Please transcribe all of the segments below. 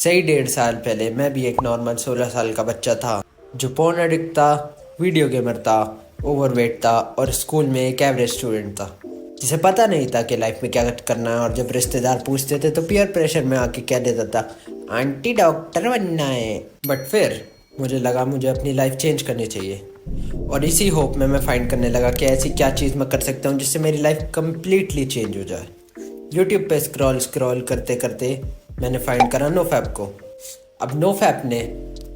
सही 1.5 साल पहले मैं भी एक नॉर्मल 16 साल का बच्चा था जो पोर्न एडिक्ट था, वीडियो गेमर था, ओवरवेट था और स्कूल में एक एवरेज स्टूडेंट था जिसे पता नहीं था कि लाइफ में क्या करना है। और जब रिश्तेदार पूछते थे तो पीयर प्रेशर में आके कह देता था आंटी डॉक्टर बनना है। बट फिर मुझे लगा मुझे अपनी लाइफ चेंज करनी चाहिए और इसी होप में मैं फाइंड करने लगा कि ऐसी क्या चीज़ मैं कर सकता हूँ जिससे मेरी लाइफ कम्प्लीटली चेंज हो जाए। यूट्यूब पे स्क्रॉल करते करते मैंने फाइंड करा नोफैप को। अब नोफैप ने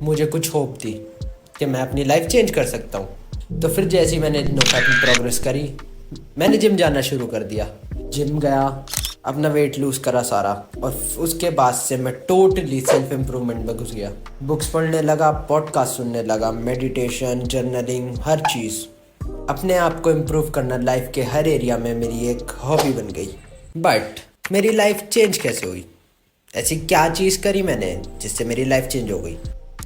मुझे कुछ होप दी कि मैं अपनी लाइफ चेंज कर सकता हूँ। तो फिर जैसे ही मैंने नोफैप में प्रोग्रेस करी, मैंने जिम जाना शुरू कर दिया। जिम गया, अपना वेट लूज़ करा सारा, और उसके बाद से मैं टोटली सेल्फ इम्प्रूवमेंट में घुस गया। बुक्स पढ़ने लगा, पॉडकास्ट सुनने लगा, मेडिटेशन, जर्नलिंग, हर चीज़। अपने आप को इम्प्रूव करना लाइफ के हर एरिया में मेरी एक हॉबी बन गई। बट मेरी लाइफ चेंज कैसे हुई? ऐसी क्या चीज़ करी मैंने जिससे मेरी लाइफ चेंज हो गई?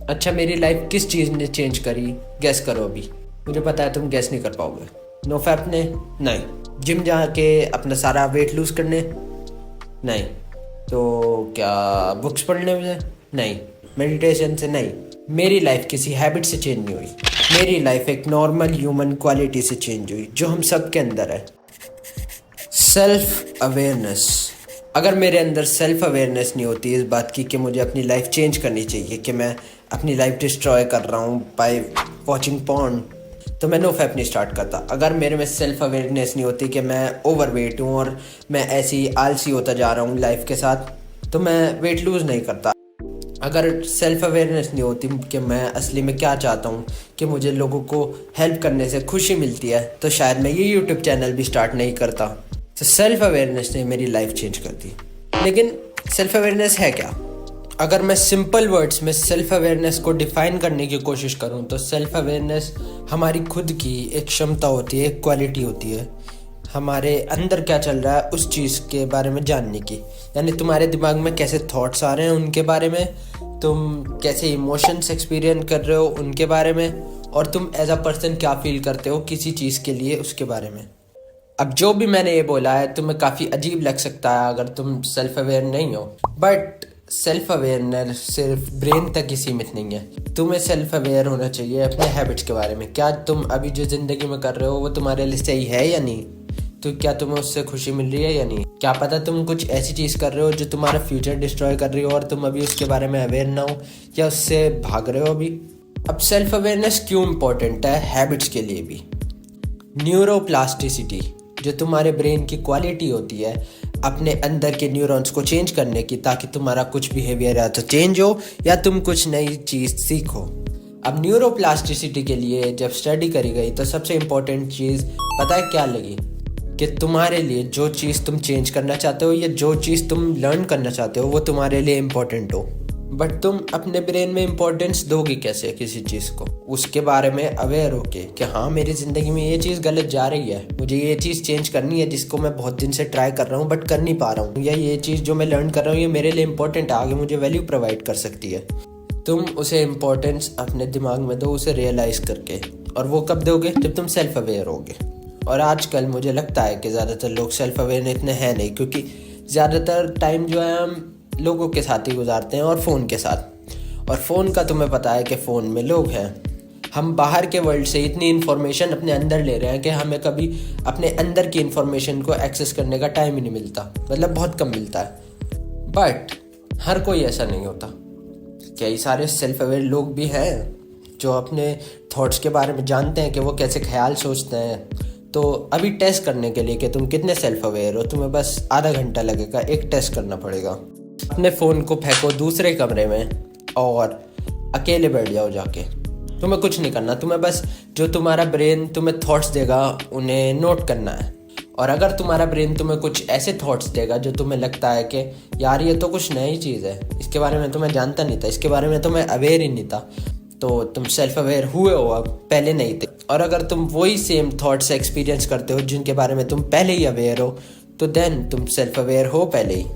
अच्छा, मेरी लाइफ किस चीज़ ने चेंज करी? गैस करो। अभी मुझे पता है तुम गैस नहीं कर पाओगे। नोफैप ने? नहीं। जिम जाके अपना सारा वेट लूज़ करने? नहीं। तो क्या बुक्स पढ़ने से? नहीं। मेडिटेशन से? नहीं। मेरी लाइफ किसी हैबिट से चेंज नहीं हुई। मेरी लाइफ एक नॉर्मल ह्यूमन क्वालिटी से चेंज हुई जो हम सब के अंदर है, सेल्फ अवेयरनेस। अगर मेरे अंदर सेल्फ अवेयरनेस नहीं होती इस बात की कि मुझे अपनी लाइफ चेंज करनी चाहिए, कि मैं अपनी लाइफ डिस्ट्रॉय कर रहा हूँ बाय वॉचिंग पॉर्न, तो मैं नोफैप नहीं स्टार्ट करता। अगर मेरे में सेल्फ अवेयरनेस नहीं होती कि मैं ओवरवेट हूँ और मैं ऐसे ही आलसी होता जा रहा हूँ लाइफ के साथ, तो मैं वेट लूज़ नहीं करता। अगर सेल्फ अवेयरनेस नहीं होती कि मैं असली में क्या चाहता हूँ, कि मुझे लोगों को हेल्प करने से खुशी मिलती है, तो शायद मैं ये यूट्यूब चैनल भी स्टार्ट नहीं करता। तो सेल्फ अवेयरनेस ने मेरी लाइफ चेंज कर दी। लेकिन सेल्फ अवेयरनेस है क्या? अगर मैं सिंपल वर्ड्स में सेल्फ अवेयरनेस को डिफ़ाइन करने की कोशिश करूं तो सेल्फ अवेयरनेस हमारी खुद की एक क्षमता होती है, एक क्वालिटी होती है, हमारे अंदर क्या चल रहा है उस चीज़ के बारे में जानने की। यानी तुम्हारे दिमाग में कैसे थॉट्स आ रहे हैं उनके बारे में, तुम कैसे इमोशंस एक्सपीरियंस कर रहे हो उनके बारे में, और तुम एज अ पर्सन क्या फील करते हो किसी चीज़ के लिए उसके बारे में। अब जो भी मैंने ये बोला है तुम्हें काफ़ी अजीब लग सकता है अगर तुम सेल्फ अवेयर नहीं हो, बट सेल्फ अवेयरनेस सिर्फ ब्रेन तक ही सीमित नहीं है। तुम्हें सेल्फ अवेयर होना चाहिए अपने हैबिट्स के बारे में। क्या तुम अभी जो ज़िंदगी में कर रहे हो वो तुम्हारे लिए सही है या नहीं? तो क्या तुम्हें उससे खुशी मिल रही है या नहीं? क्या पता तुम कुछ ऐसी चीज़ कर रहे हो जो तुम्हारा फ्यूचर डिस्ट्रॉय कर रही हो और तुम अभी उसके बारे में अवेयर ना हो, या उससे भाग रहे हो अभी। अब सेल्फ अवेयरनेस क्यों इम्पोर्टेंट है हैबिट्स के लिए भी? न्यूरोप्लास्टिसिटी, जो तुम्हारे ब्रेन की क्वालिटी होती है अपने अंदर के न्यूरॉन्स को चेंज करने की, ताकि तुम्हारा कुछ बिहेवियर या तो चेंज हो या तुम कुछ नई चीज़ सीखो। अब न्यूरोप्लास्टिसिटी के लिए जब स्टडी करी गई तो सबसे इम्पोर्टेंट चीज़ पता है क्या लगी? कि तुम्हारे लिए जो चीज़ तुम चेंज करना चाहते हो या जो चीज़ तुम लर्न करना चाहते हो वो तुम्हारे लिए इम्पोर्टेंट हो, बट तुम अपने ब्रेन में इम्पोर्टेंस दोगे कैसे किसी चीज़ को? उसके बारे में अवेयर होके कि हाँ मेरी ज़िंदगी में ये चीज़ गलत जा रही है, मुझे ये चीज़ चेंज करनी है जिसको मैं बहुत दिन से ट्राई कर रहा हूँ बट कर नहीं पा रहा हूँ, या ये चीज़ जो मैं लर्न कर रहा हूँ ये मेरे लिए इम्पोर्टेंट है, आगे मुझे वैल्यू प्रोवाइड कर सकती है। तुम उसे इम्पोर्टेंस अपने दिमाग में दो, उसे रियलाइज़ करके। और वो कब दोगे? जब तुम सेल्फ अवेयर होगे। और आजकल मुझे लगता है कि ज़्यादातर लोग सेल्फ अवेयर इतने हैं नहीं, क्योंकि ज़्यादातर टाइम जो है हम लोगों के साथ ही गुजारते हैं और फ़ोन के साथ। और फ़ोन का तुम्हें पता है कि फ़ोन में लोग हैं। हम बाहर के वर्ल्ड से इतनी इन्फॉर्मेशन अपने अंदर ले रहे हैं कि हमें कभी अपने अंदर की इन्फॉर्मेशन को एक्सेस करने का टाइम ही नहीं मिलता, मतलब बहुत कम मिलता है। बट हर कोई ऐसा नहीं होता। कई सारे सेल्फ अवेयर लोग भी हैं जो अपने थॉट्स के बारे में जानते हैं कि वो कैसे ख्याल सोचते हैं। तो अभी टेस्ट करने के लिए कि तुम कितने सेल्फ अवेयर हो, तुम्हें बस आधा घंटा लगेगा। एक टेस्ट करना पड़ेगा। अपने फ़ोन को फेंको दूसरे कमरे में और अकेले बैठ जाओ जाके। तुम्हें कुछ नहीं करना, तुम्हें बस जो तुम्हारा ब्रेन तुम्हें थॉट्स देगा उन्हें नोट करना है। और अगर तुम्हारा ब्रेन तुम्हें कुछ ऐसे थॉट्स देगा जो तुम्हें लगता है कि यार ये तो कुछ नई चीज़ है, इसके बारे में तो मैं जानता नहीं था, इसके बारे में तो मैं अवेयर ही नहीं था, तो तुम सेल्फ अवेयर हुए हो, अब पहले नहीं थे। और अगर तुम वही सेम थॉट्स एक्सपीरियंस करते हो जिनके बारे में तुम पहले ही अवेयर हो, तो देन तुम सेल्फ अवेयर हो पहले ही।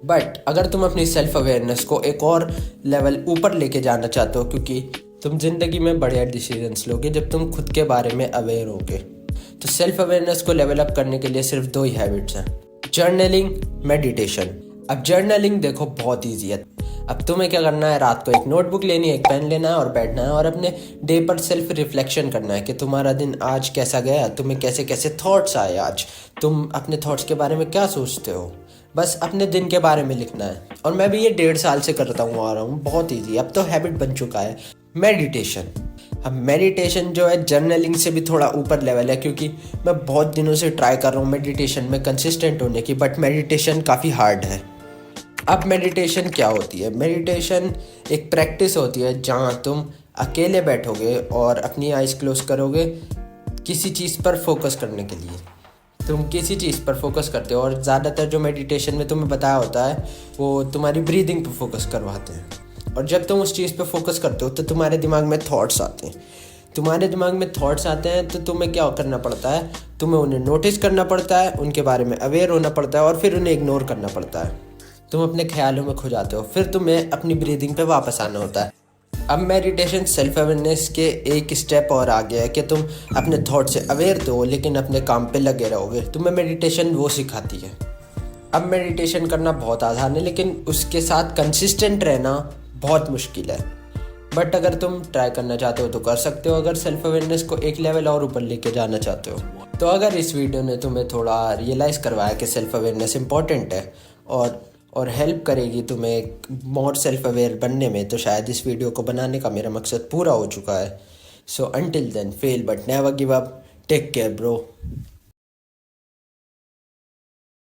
बट अगर तुम अपनी सेल्फ अवेयरनेस को एक और लेवल ऊपर लेके जाना चाहते हो, क्योंकि तुम ज़िंदगी में बढ़िया डिसीजंस लोगे जब तुम खुद के बारे में अवेयर होगे, तो सेल्फ अवेयरनेस को लेवल अप करने के लिए सिर्फ 2 ही हैबिट्स हैं, जर्नलिंग, मेडिटेशन। अब जर्नलिंग देखो बहुत ईजी है। अब तुम्हें क्या करना है, रात को एक नोटबुक लेनी है, एक पेन लेना है और बैठना है और अपने डे पर सेल्फ रिफ्लेक्शन करना है कि तुम्हारा दिन आज कैसा गया, तुम्हें कैसे कैसे थॉट्स आए आज, तुम अपने थॉट्स के बारे में क्या सोचते हो, बस अपने दिन के बारे में लिखना है। और मैं भी ये 1.5 साल से करता हूँ आ रहा हूँ, बहुत ईजी, अब तो हैबिट बन चुका है। मेडिटेशन, अब मेडिटेशन जो है जर्नलिंग से भी थोड़ा ऊपर लेवल है, क्योंकि मैं बहुत दिनों से ट्राई कर रहा हूँ मेडिटेशन में कंसिस्टेंट होने की, बट मेडिटेशन काफ़ी हार्ड है। अब मेडिटेशन क्या होती है? मेडिटेशन एक प्रैक्टिस होती है जहाँ तुम अकेले बैठोगे और अपनी आइज़ क्लोज करोगे किसी चीज़ पर फोकस करने के लिए। तुम किसी चीज़ पर फोकस करते हो और ज़्यादातर जो मेडिटेशन में तुम्हें बताया होता है वो तुम्हारी ब्रीदिंग पर फोकस करवाते हैं। और जब तुम उस चीज़ पर फोकस करते हो तो तुम्हारे दिमाग में थॉट्स आते हैं। तुम्हारे दिमाग में थॉट्स आते हैं तो तुम्हें क्या करना पड़ता है, तुम्हें उन्हें नोटिस करना पड़ता है, उनके बारे में अवेयर होना पड़ता है और फिर उन्हें इग्नोर करना पड़ता है। तुम अपने ख्यालों में खो जाते हो, फिर तुम्हें अपनी ब्रीदिंग पे वापस आना होता है। अब मेडिटेशन सेल्फ अवेयरनेस के एक स्टेप और आगे है कि तुम अपने थॉट से अवेयर तो हो लेकिन अपने काम पे लगे रहोगे। तुम्हें मेडिटेशन वो सिखाती है। अब मेडिटेशन करना बहुत आसान है लेकिन उसके साथ कंसिस्टेंट रहना बहुत मुश्किल है। बट अगर तुम ट्राई करना चाहते हो तो कर सकते हो, अगर सेल्फ अवेयरनेस को एक लेवल और ऊपर लेके जाना चाहते हो तो। अगर इस वीडियो ने तुम्हें थोड़ा रियलाइज़ करवाया कि सेल्फ अवेयरनेस इंपॉर्टेंट है और हेल्प करेगी तुम्हें मोर सेल्फ अवेयर बनने में, तो शायद इस वीडियो को बनाने का मेरा मकसद पूरा हो चुका है। So until then, fail but never give up, take care bro.